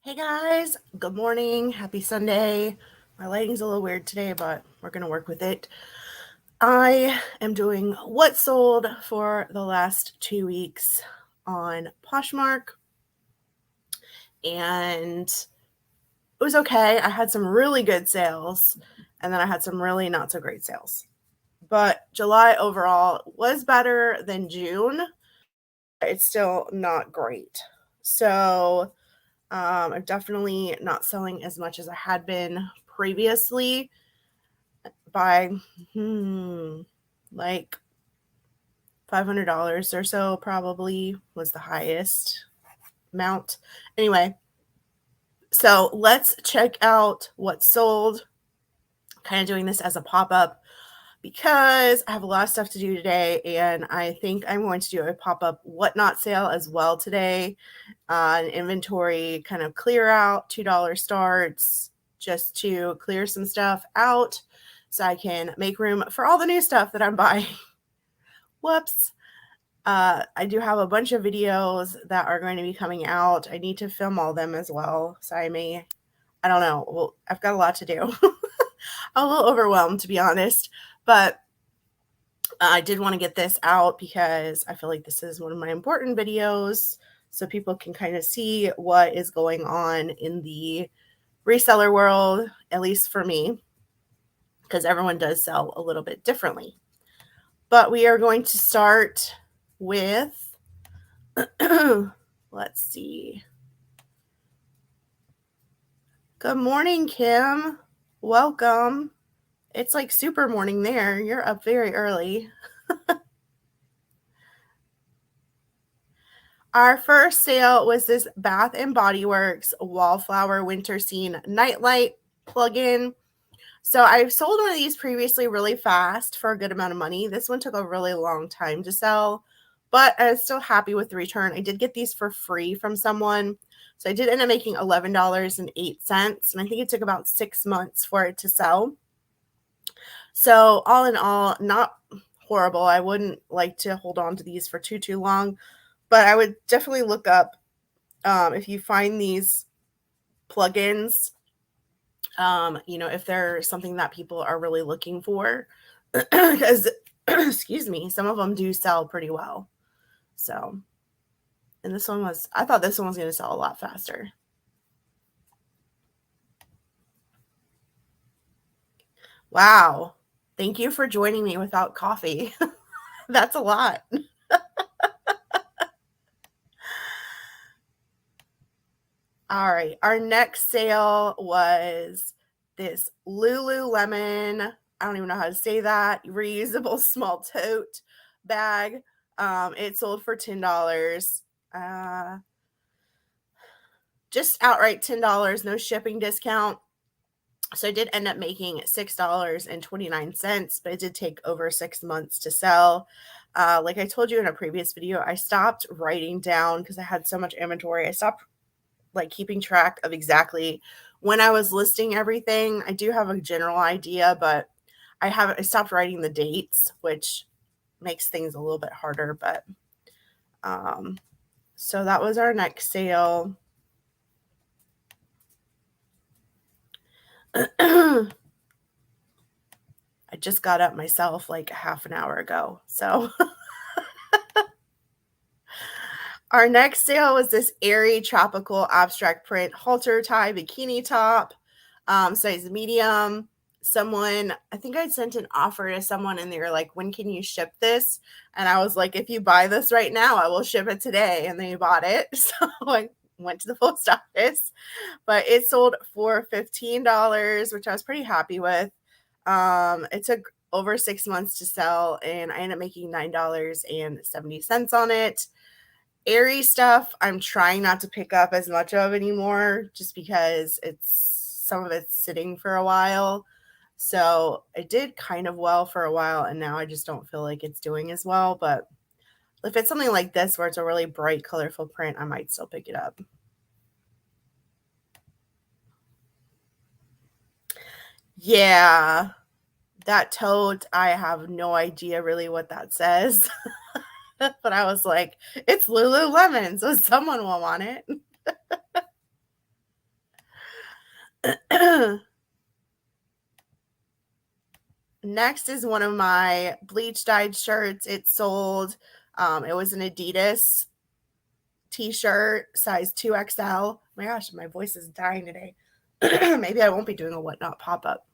Hey guys, good morning. Happy Sunday. My lighting's a little weird today, but we're going to work with it. I am doing what sold for the last 2 weeks on Poshmark, and it was okay. I had some really good sales, and then I had some really not so great sales. But July overall was better than June. It's still not great. So I'm definitely not selling as much as I had been previously by like $500 or so, probably was the highest amount. Anyway, so let's check out what sold. Kind of doing this as a pop-up because I have a lot of stuff to do today, and I think I'm going to do a pop-up WhatNot sale as well today. An inventory kind of clear out, $2 starts, just to clear some stuff out so I can make room for all the new stuff that I'm buying. Whoops. I do have a bunch of videos that are going to be coming out. I need to film all them as well. So I don't know. Well, I've got a lot to do. I'm a little overwhelmed, to be honest. But I did want to get this out because I feel like this is one of my important videos so people can kind of see what is going on in the reseller world, at least for me, because everyone does sell a little bit differently. But we are going to start with, let's see. Good morning, Kim. Welcome. It's like super morning there. You're up very early. Our first sale was this Bath & Body Works Wallflower Winter Scene Nightlight plug-in. So I've sold one of these previously really fast for a good amount of money. This one took a really long time to sell, but I was still happy with the return. I did get these for free from someone. So I did end up making $11.08, and I think it took about 6 months for it to sell. So all in all, not horrible. I wouldn't like to hold on to these for too long, but I would definitely look up if you find these plugins, if they're something that people are really looking for, because excuse me, some of them do sell pretty well. So, and I thought this one was going to sell a lot faster. Wow. Thank you for joining me without coffee. That's a lot. All right. Our next sale was this Lululemon. I don't even know how to say that. Reusable small tote bag. It sold for $10. Just outright $10, no shipping discount. So I did end up making $6.29, but it did take over 6 months to sell. Like I told you in a previous video, I stopped writing down because I had so much inventory. I stopped keeping track of exactly when I was listing everything. I do have a general idea, but I stopped writing the dates, which makes things a little bit harder. But so that was our next sale. I just got up myself like half an hour ago. So our next sale was this Airy tropical abstract print halter tie bikini top, size medium. I think I'd sent an offer to someone and they were like, when can you ship this? And I was like, if you buy this right now, I will ship it today. And they bought it. So I went to the post office, but it sold for $15, which I was pretty happy with. It took over 6 months to sell, and I ended up making $9.70 on it. Airy stuff, I'm trying not to pick up as much of anymore just because some of it's sitting for a while. So it did kind of well for a while, and now I just don't feel like it's doing as well. But if it's something like this where it's a really bright, colorful print, I might still pick it up. Yeah, that tote, I have no idea really what that says. But I was like, it's Lululemon, so someone will want it. Next is one of my bleach dyed shirts. It sold. It was an Adidas t-shirt, size 2XL. Oh my gosh, my voice is dying today. Maybe I won't be doing a WhatNot pop-up.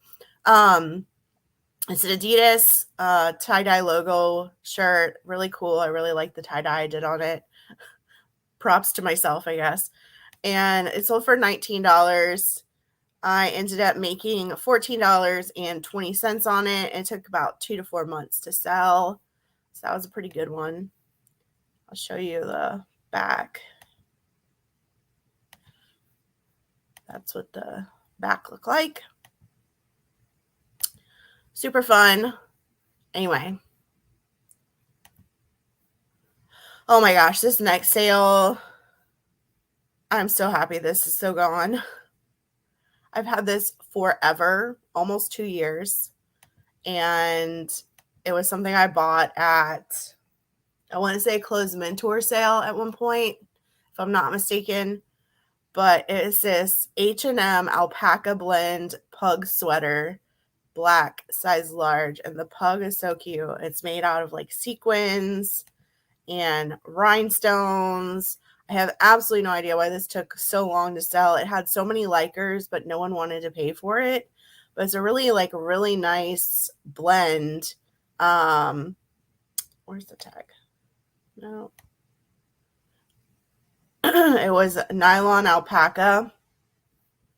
It's an Adidas tie-dye logo shirt. Really cool. I really like the tie-dye I did on it. Props to myself, I guess. And it sold for $19. I ended up making $14.20 on it. It took about 2 to 4 months to sell. So that was a pretty good one. I'll show you the back. That's what the back looked like. Super fun. Anyway. Oh my gosh, this next sale. I'm so happy this is so gone. I've had this forever, almost 2 years. And it was something I bought at, I want to say, a closed mentor sale at one point, if I'm not mistaken. But it's this H&M alpaca blend pug sweater, black, size large. And the pug is so cute. It's made out of like sequins and rhinestones. I have absolutely no idea why this took so long to sell. It had so many likers, but no one wanted to pay for it. But it's a really nice blend. Where's the tag? No. It was nylon alpaca.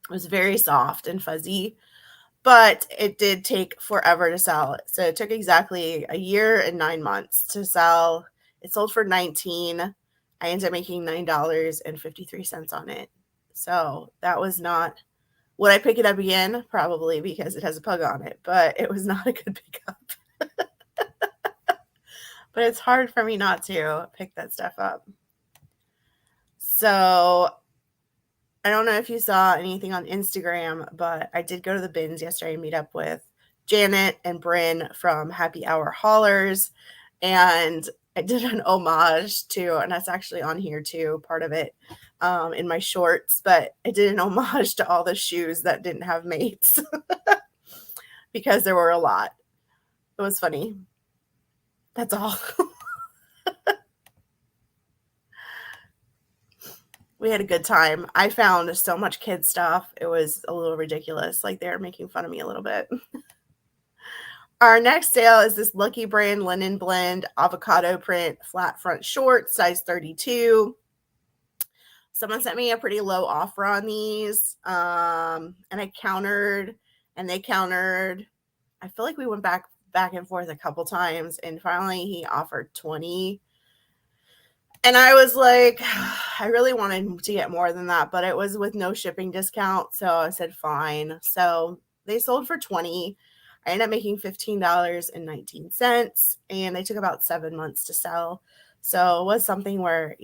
It was very soft and fuzzy, but it did take forever to sell. So it took exactly a year and 9 months to sell. It sold for $19. I ended up making $9.53 on it. So that was not. Would I pick it up again? Probably, because it has a pug on it, but it was not a good pickup. But it's hard for me not to pick that stuff up. So I don't know if you saw anything on Instagram, but I did go to the bins yesterday and meet up with Janet and Bryn from Happy Hour Haulers. And I did an homage to, and that's actually on here too, part of it in my shorts, but I did an homage to all the shoes that didn't have mates because there were a lot. It was funny. That's all. We had a good time. I found so much kid stuff. It was a little ridiculous. Like, they were making fun of me a little bit. Our next sale is this Lucky Brand linen blend avocado print flat front short, size 32. Someone sent me a pretty low offer on these. And I countered, and they countered. I feel like we went back and forth a couple times, and finally he offered 20. And I was like, I really wanted to get more than that, but it was with no shipping discount. So I said, fine. So they sold for 20. I ended up making $15.19, and they took about 7 months to sell. So it was something where,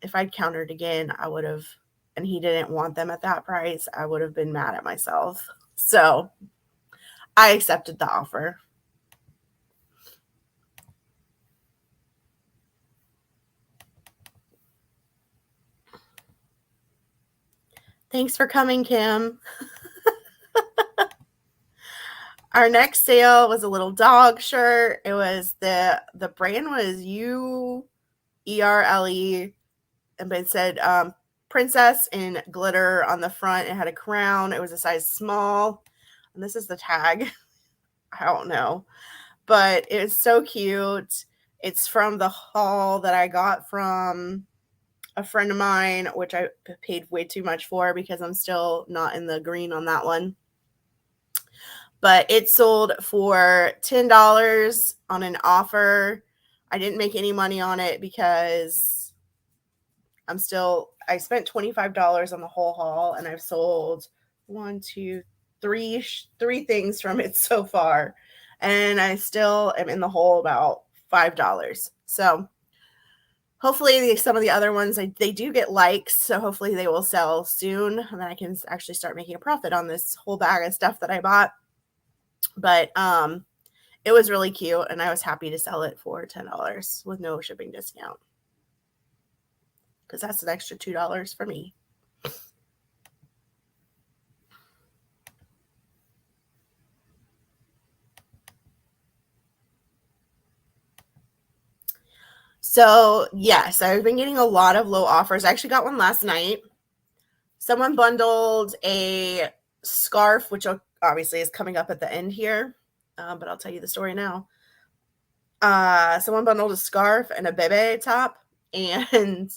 if I'd countered again, I would have, and he didn't want them at that price, I would have been mad at myself. So I accepted the offer. Thanks for coming, Kim. Our next sale was a little dog shirt. It was the brand was UERLE, but it said princess in glitter on the front. It had a crown. It was a size small. And this is the tag. I don't know. But it's so cute. It's from the haul that I got from a friend of mine, which I paid way too much for because I'm still not in the green on that one. But it sold for $10 on an offer. I didn't make any money on it because I spent $25 on the whole haul, and I've sold 3 things from it so far. And I still am in the hole about $5. So hopefully some of the other ones, they do get likes. So hopefully they will sell soon, and then I can actually start making a profit on this whole bag of stuff that I bought. But it was really cute, and I was happy to sell it for $10 with no shipping discount, because that's an extra $2 for me. So yes, I've been getting a lot of low offers. I actually got one last night. Someone bundled a scarf, which obviously is coming up at the end here, but I'll tell you the story now. Someone bundled a scarf and a bebe top, and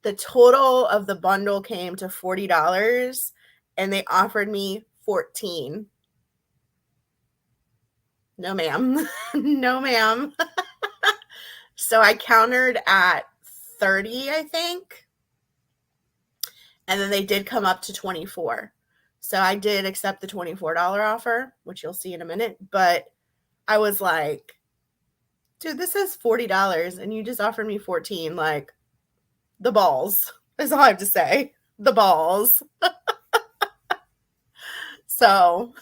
the total of the bundle came to $40, and they offered me $14. No, ma'am. No, ma'am. So I countered at 30, I think. And then they did come up to 24. So I did accept the $24 offer, which you'll see in a minute. But I was like, dude, this is $40 and you just offered me 14. Like, the balls is all I have to say. The balls. So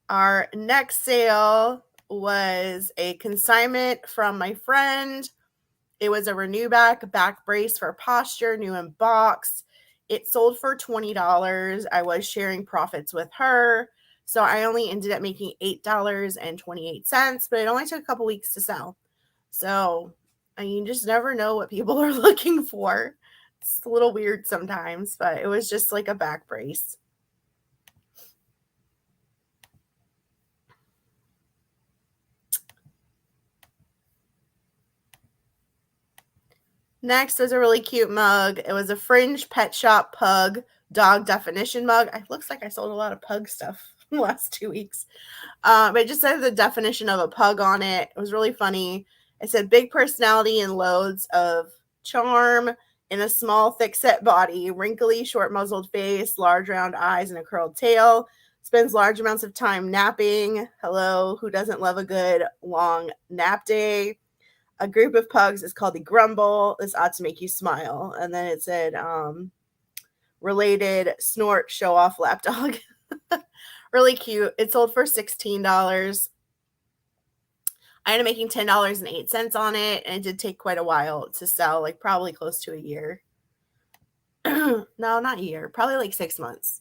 our next sale was a consignment from my friend. It was a Renew back brace for posture, new in box. It sold for $20. I was sharing profits with her. So I only ended up making $8.28, but it only took a couple weeks to sell. So you just never know what people are looking for. It's a little weird sometimes, but it was just like a back brace. Next was a really cute mug. It was a Fringe Pet Shop Pug dog definition mug. It looks like I sold a lot of pug stuff in the last 2 weeks. It just said the definition of a pug on it. It was really funny. It said big personality and loads of charm in a small, thick-set body, wrinkly, short-muzzled face, large round eyes, and a curled tail. Spends large amounts of time napping. Hello, who doesn't love a good long nap day? A group of pugs is called the Grumble. This ought to make you smile. And then it said, related snort, show off lapdog. Really cute. It sold for $16. I ended up making $10.08 on it, and it did take quite a while to sell, like probably close to a year. No, not a year, probably like 6 months.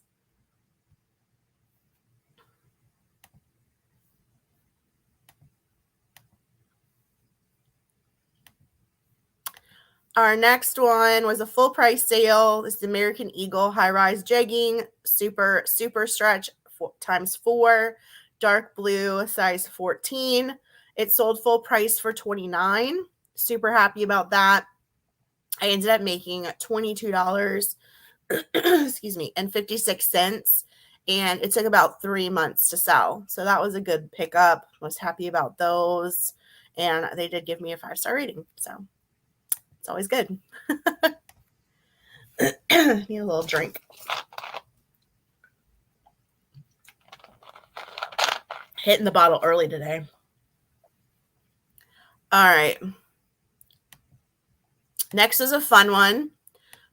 Our next one was a full price sale. This is American Eagle high rise jegging, super stretch x4, dark blue, size 14. It sold full price for $29. Super happy about that. I ended up making $22, excuse me, and 56 cents. And it took about 3 months to sell. So that was a good pickup. Was happy about those. And they did give me a 5-star rating. So it's always good. Need a little drink. Hitting the bottle early today. All right. Next is a fun one.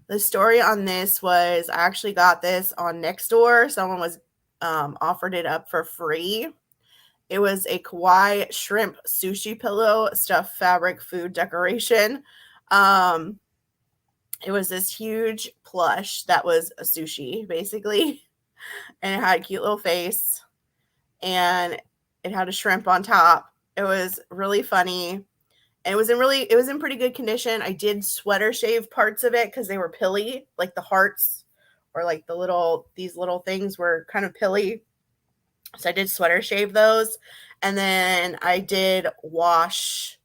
The story on this was I actually got this on Nextdoor. Someone was offered it up for free. It was a kawaii shrimp sushi pillow, stuffed fabric food decoration. It was this huge plush that was a sushi, basically. And it had a cute little face. And it had a shrimp on top. It was really funny. And it was in pretty good condition. I did sweater shave parts of it because they were pilly, like the hearts or like these little things were kind of pilly. So I did sweater shave those. And then I did wash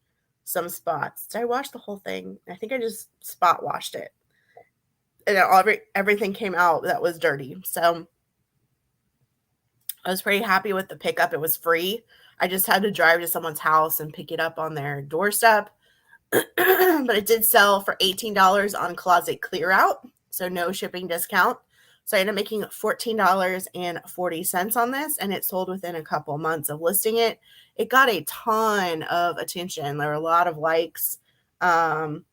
some spots. Did I wash the whole thing? I think I just spot washed it. And everything came out that was dirty. So I was pretty happy with the pickup. It was free. I just had to drive to someone's house and pick it up on their doorstep. But it did sell for $18 on closet clear out. So no shipping discount. So I ended up making $14.40 on this, and it sold within a couple months of listing it. It got a ton of attention. There were a lot of likes. And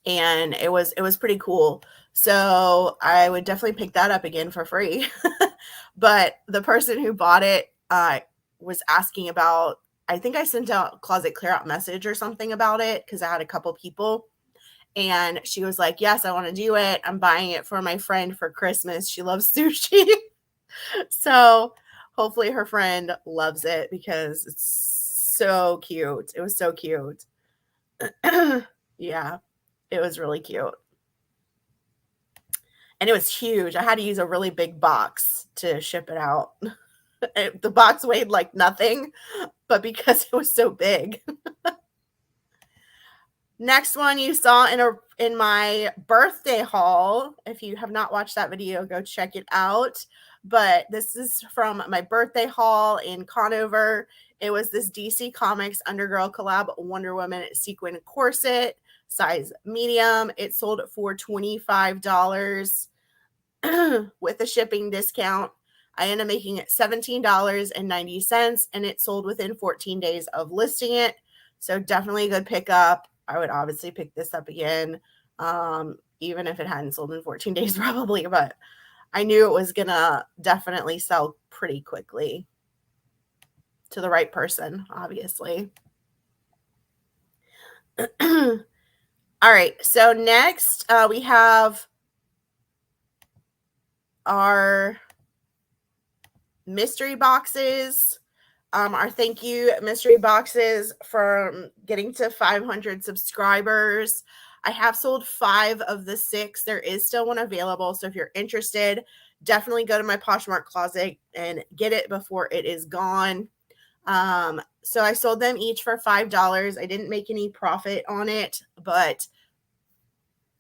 it was pretty cool. So I would definitely pick that up again for free. But the person who bought it was asking about, I think I sent out a closet clear out message or something about it because I had a couple people. And she was like, yes, I want to do it. I'm buying it for my friend for Christmas. She loves sushi. So Hopefully her friend loves it because it's so cute. It was so cute. Yeah, it was really cute. And it was huge. I had to use a really big box to ship it out. The box weighed like nothing, but because it was so big. Next one you saw in my birthday haul. If you have not watched that video, go check it out. But this is from my birthday haul in Conover. It was this DC Comics Undergirl collab Wonder Woman sequin corset, size medium. It sold for $25 with a shipping discount. I ended up making it $17.90, and it sold within 14 days of listing it. So definitely a good pickup. I would obviously pick this up again, even if it hadn't sold in 14 days probably, but I knew it was going to definitely sell pretty quickly to the right person, obviously. All right, so next we have our mystery boxes. Our thank you mystery boxes from getting to 500 subscribers. I have sold 5 of the 6. There is still one available. So if you're interested, definitely go to my Poshmark closet and get it before it is gone. So I sold them each for $5. I didn't make any profit on it, but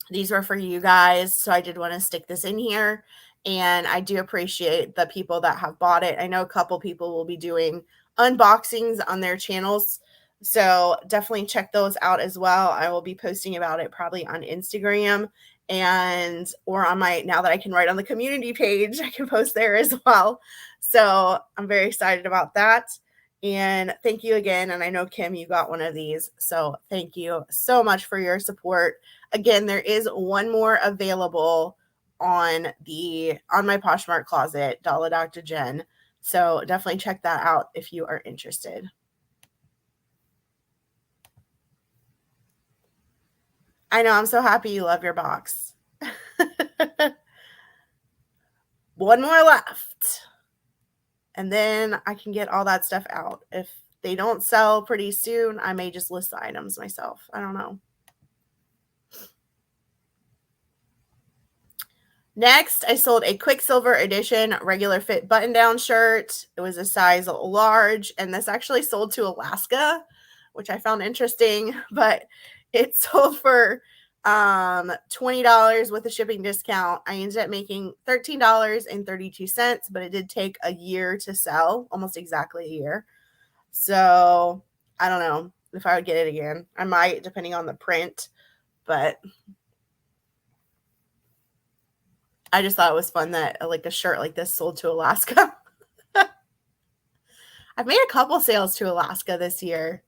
these were for you guys. So I did want to stick this in here. And I do appreciate the people that have bought it. I know a couple people will be doing unboxings on their channels. So definitely check those out as well. I will be posting about it probably on Instagram or on now that I can write on the community page, I can post there as well. So I'm very excited about that. And thank you again. And I know, Kim, you got one of these. So thank you so much for your support. Again, there is one more available on my Poshmark closet, Dolla Docta Jen. So definitely check that out if you are interested. I know, I'm so happy you love your box. One more left. And then I can get all that stuff out. If they don't sell pretty soon, I may just list the items myself. I don't know. Next, I sold a Quicksilver edition regular fit button-down shirt. It was a size large, and this actually sold to Alaska, which I found interesting, but it sold for $20 with a shipping discount. I ended up making $13.32, but it did take a year to sell, almost exactly a year. So I don't know if I would get it again. I might, depending on the print, but I just thought it was fun that like a shirt like this sold to Alaska. I've made a couple sales to Alaska this year.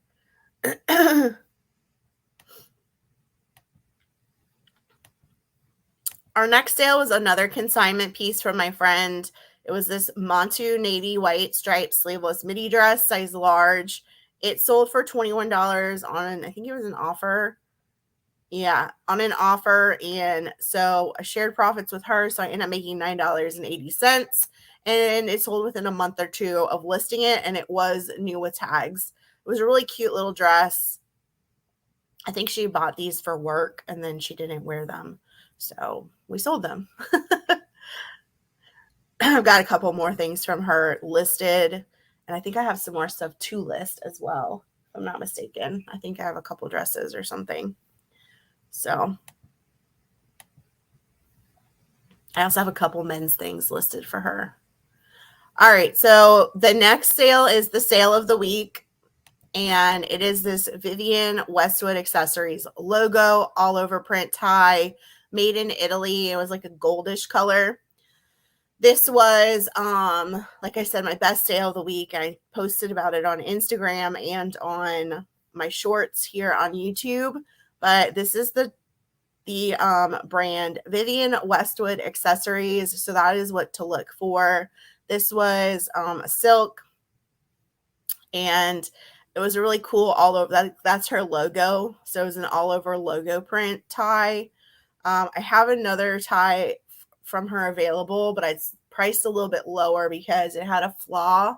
Our next sale was another consignment piece from my friend. It was this Montu navy white striped sleeveless midi dress, size large. It sold for $21 on, I think it was an offer. Yeah, on an offer. And so I shared profits with her. So I ended up making $9.80. And it sold within a month or two of listing it. And it was new with tags. It was a really cute little dress. I think she bought these for work and then she didn't wear them. So we sold them. I've got a couple more things from her listed. And I think I have some more stuff to list as well, if I'm not mistaken. I think I have a couple dresses or something. So I also have a couple men's things listed for her. All right. So the next sale is the sale of the week. And it is this Vivienne Westwood Accessories logo, all over print tie, made in Italy. It was like a goldish color. This was, like I said, my best sale of the week. I posted about it on Instagram and on my shorts here on YouTube. But this is the brand Vivienne Westwood Accessories. So that is what to look for. This was a silk, and it was a really cool all over. That's her logo. So it was an all over logo print tie. I have another tie from her available, but it's priced a little bit lower because it had a flaw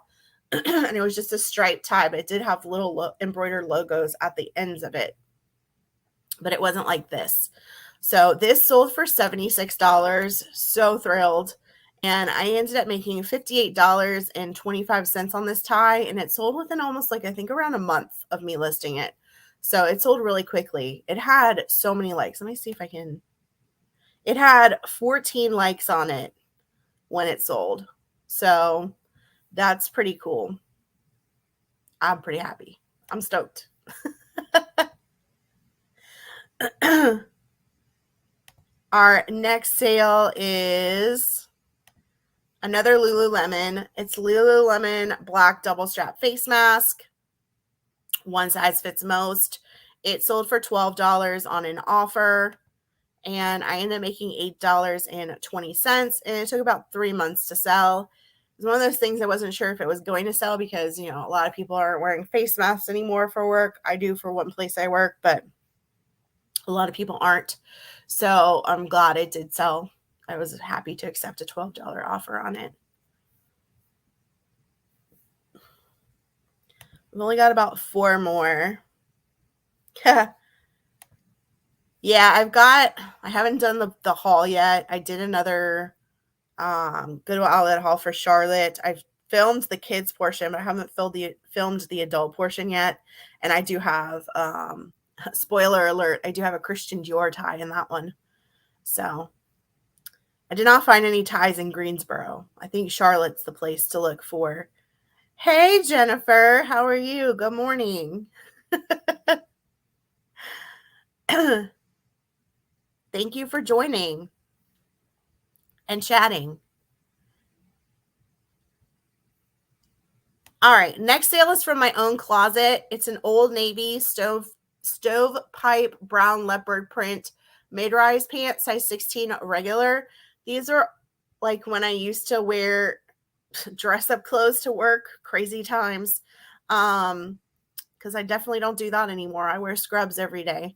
and it was just a striped tie, but it did have little embroidered logos at the ends of it, but it wasn't like this. So this sold for $76. So thrilled. And I ended up making $58.25 on this tie, and it sold within almost like, I think around a month of me listing it. So it sold really quickly. It had so many likes. Let me see if I can. It had 14 likes on it when it sold. So that's pretty cool. I'm pretty happy. I'm stoked. Our next sale is another Lululemon. It's Lululemon black double strap face mask. One size fits most. It sold for $12 on an offer, and I ended up making $8.20, and it took about 3 months to sell. It was one of those things I wasn't sure if it was going to sell because, you know, a lot of people aren't wearing face masks anymore for work. I do for one place I work, but a lot of people aren't. So I'm glad it did sell. I was happy to accept a $12 offer on it. We've only got about 4 more. Yeah, I haven't done the haul yet. I did another Goodwill Outlet haul for Charlotte. I've filmed the kids portion, but I haven't filmed the adult portion yet. And I do have, spoiler alert, I do have a Christian Dior tie in that one. So I did not find any ties in Greensboro. I think Charlotte's the place to look for. Hey, Jennifer, how are you? Good morning. Thank you for joining and chatting. All right, next sale is from my own closet. It's an Old Navy stovepipe brown leopard print mid-rise pants, size 16 regular. These are like when I used to wear dress up clothes to work, crazy times. Because I definitely don't do that anymore. I wear scrubs every day.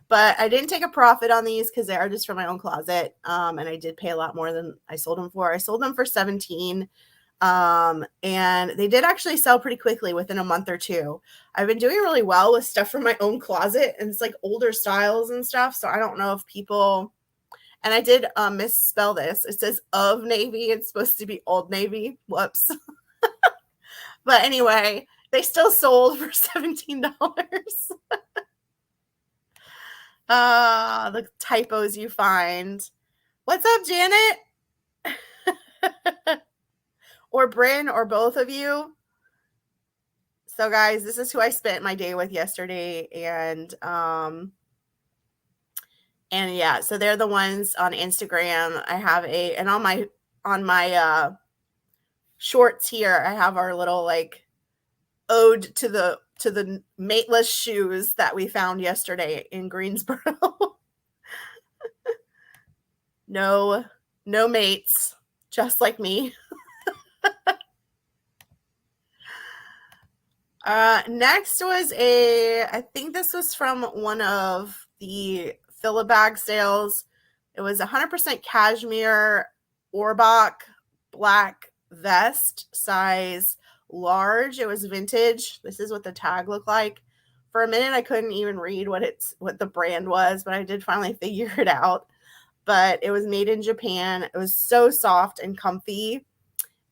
But I didn't take a profit on these because they are just from my own closet. And I did pay a lot more than I sold them for. I sold them for $17. And they did actually sell pretty quickly within a month or two. I've been doing really well with stuff from my own closet, and it's like older styles and stuff. So I don't know if people, and I did misspell this. It says of Navy. It's supposed to be Old Navy. Whoops. But anyway, they still sold for $17. The typos you find. What's up, Janet? Or Bryn, or both of you. So guys, this is who I spent my day with yesterday, and yeah, so they're the ones on Instagram. I have and on my shorts here, I have our little like ode to the mateless shoes that we found yesterday in Greensboro. No mates, just like me. Next was I think this was from one of the fill-a-bag sales. It was 100% cashmere Orbach black vest, size large. It was vintage. This is what the tag looked like. For a minute, I couldn't even read what the brand was, but I did finally figure it out. But it was made in Japan. It was so soft and comfy.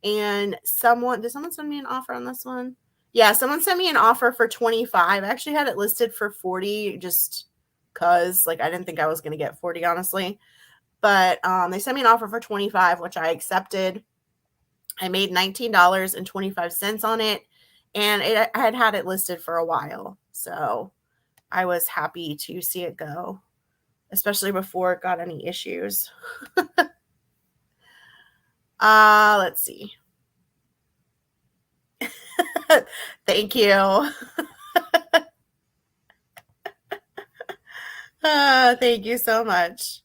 And did someone send me an offer on this one? Yeah, someone sent me an offer for $25. I actually had it listed for $40 just because, like, I didn't think I was going to get $40, honestly. But they sent me an offer for $25, which I accepted. I made $19.25 on it, and I had it listed for a while. So I was happy to see it go, especially before it got any issues. Let's see. Thank you. Thank you so much.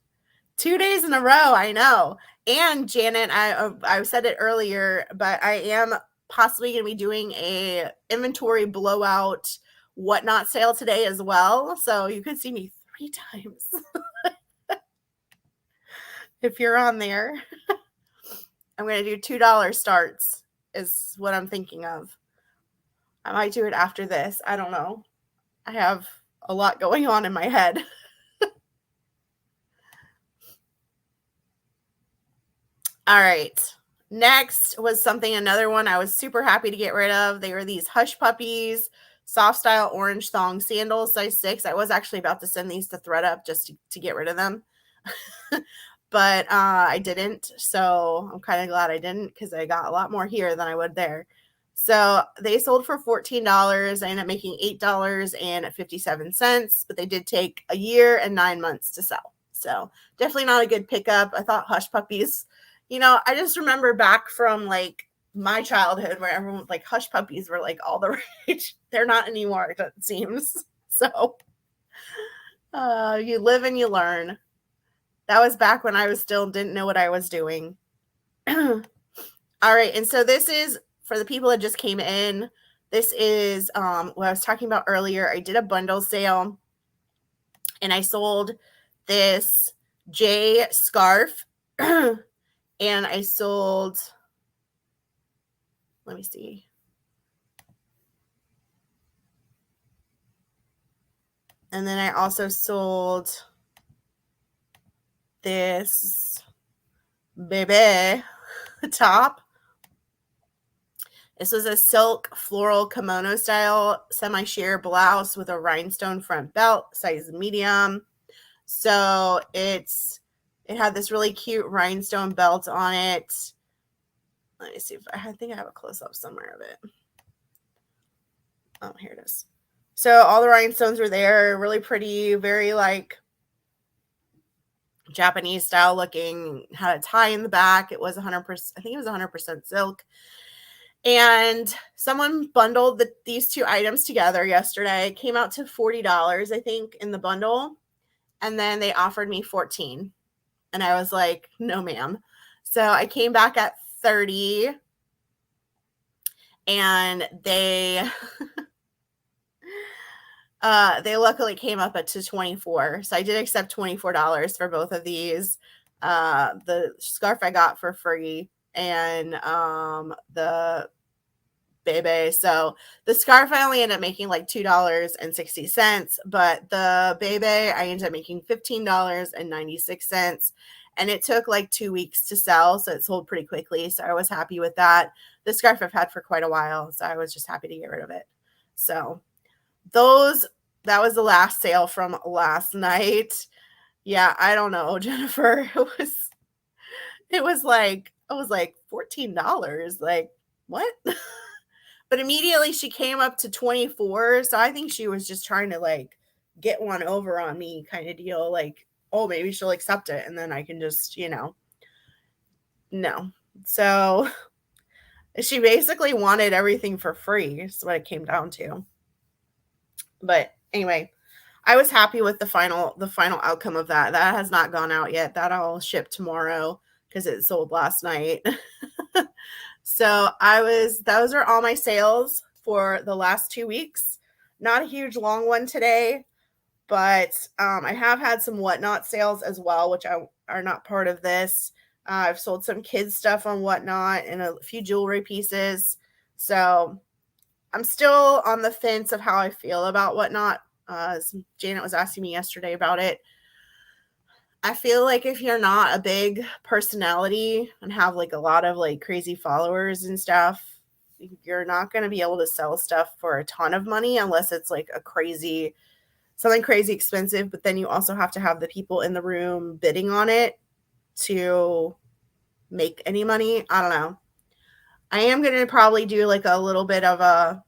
2 days in a row, I know. And Janet, I said it earlier, but I am possibly going to be doing a inventory blowout WhatNot sale today as well. So you could see me 3 times if you're on there. I'm going to do $2 starts is what I'm thinking of. I might do it after this. I don't know. I have a lot going on in my head. All right. Next was another one I was super happy to get rid of. They were these Hush Puppies soft style orange thong sandals, size 6. I was actually about to send these to ThredUp just to get rid of them. But I didn't. So I'm kind of glad I didn't because I got a lot more here than I would there. So they sold for $14. I ended up making $8.57, but they did take a year and 9 months to sell. So definitely not a good pickup. I thought Hush Puppies, I just remember back from like my childhood where everyone like Hush Puppies were like all the rage. They're not anymore, it seems. So you live and you learn. That was back when I didn't know what I was doing. All right. And so this is for the people that just came in. This is what I was talking about earlier. I did a bundle sale and I sold this J scarf and I sold, let me see. And then I also sold this baby top. This was a silk floral kimono style semi-sheer blouse with a rhinestone front belt, size medium. So it had this really cute rhinestone belt on it. Let me see if I think I have a close-up somewhere of it. Oh, here it is. So all the rhinestones were there, really pretty, very like Japanese style looking, had a tie in the back. It was 100%, I think it was 100% silk. And someone bundled these two items together yesterday. It came out to $40, I think, in the bundle. And then they offered me $14. And I was like, no, ma'am. So I came back at $30. And they luckily came up to $24. So I did accept $24 for both of these. The scarf I got for free and the baby. So the scarf I only ended up making like $2.60, but the baby I ended up making $15.96. And it took like 2 weeks to sell, so it sold pretty quickly. So I was happy with that. The scarf I've had for quite a while, so I was just happy to get rid of it. So that was the last sale from last night. Yeah, I don't know, Jennifer. It was like $14. Like, what? But immediately she came up to 24. So I think she was just trying to like get one over on me kind of deal. Like, oh, maybe she'll accept it. And then I can just, no. So she basically wanted everything for free. Is what it came down to. But anyway, I was happy with the final outcome of that. That has not gone out yet. That I'll ship tomorrow because it sold last night. So those are all my sales for the last 2 weeks. Not a huge long one today, but I have had some WhatNot sales as well, which are not part of this. I've sold some kids stuff on WhatNot and a few jewelry pieces. So I'm still on the fence of how I feel about WhatNot. Janet was asking me yesterday about it. I feel like if you're not a big personality and have like a lot of like crazy followers and stuff, you're not going to be able to sell stuff for a ton of money unless it's like something crazy expensive. But then you also have to have the people in the room bidding on it to make any money. I don't know. I am going to probably do like a little bit of a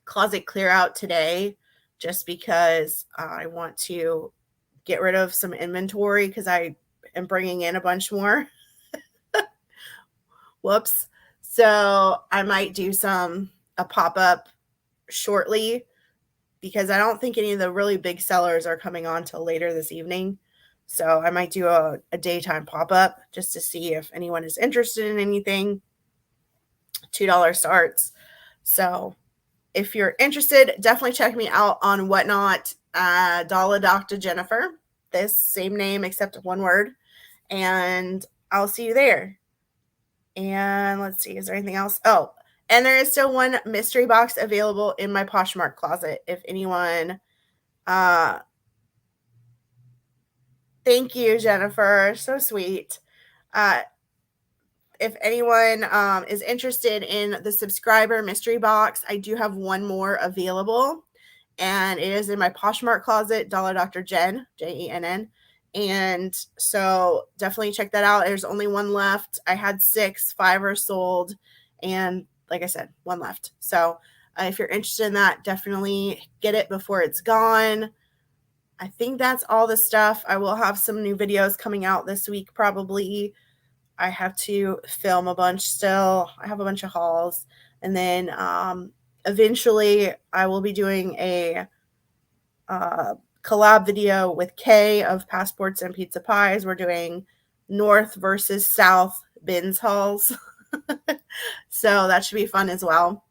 closet clear out today just because I want to get rid of some inventory because I am bringing in a bunch more. Whoops. So I might do a pop-up shortly because I don't think any of the really big sellers are coming on till later this evening. So I might do a daytime pop-up just to see if anyone is interested in anything. $2 starts. So if you're interested, definitely check me out on WhatNot. Dolla, Docta, Jennifer. This same name except one word. And I'll see you there. And let's see, is there anything else? Oh, and there is still one mystery box available in my Poshmark closet. If anyone, thank you, Jennifer. So sweet. If anyone is interested in the subscriber mystery box, I do have one more available, and it is in my Poshmark closet, Dolla Dr. Jen, Jenn. And so definitely check that out. There's only one left. I had 6, 5 are sold, and like I said, one left. So if you're interested in that, definitely get it before it's gone. I think that's all the stuff. I will have some new videos coming out this week probably. I have to film a bunch still. I have a bunch of hauls. And then eventually I will be doing a collab video with Kay of Passports and Pizza Pies. We're doing North versus South bins hauls. So that should be fun as well.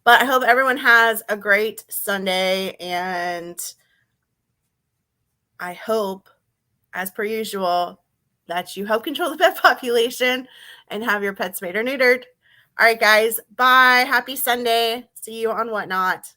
But I hope everyone has a great Sunday, and I hope, as per usual, that you help control the pet population and have your pets spayed or neutered. All right, guys. Bye. Happy Sunday. See you on WhatNot.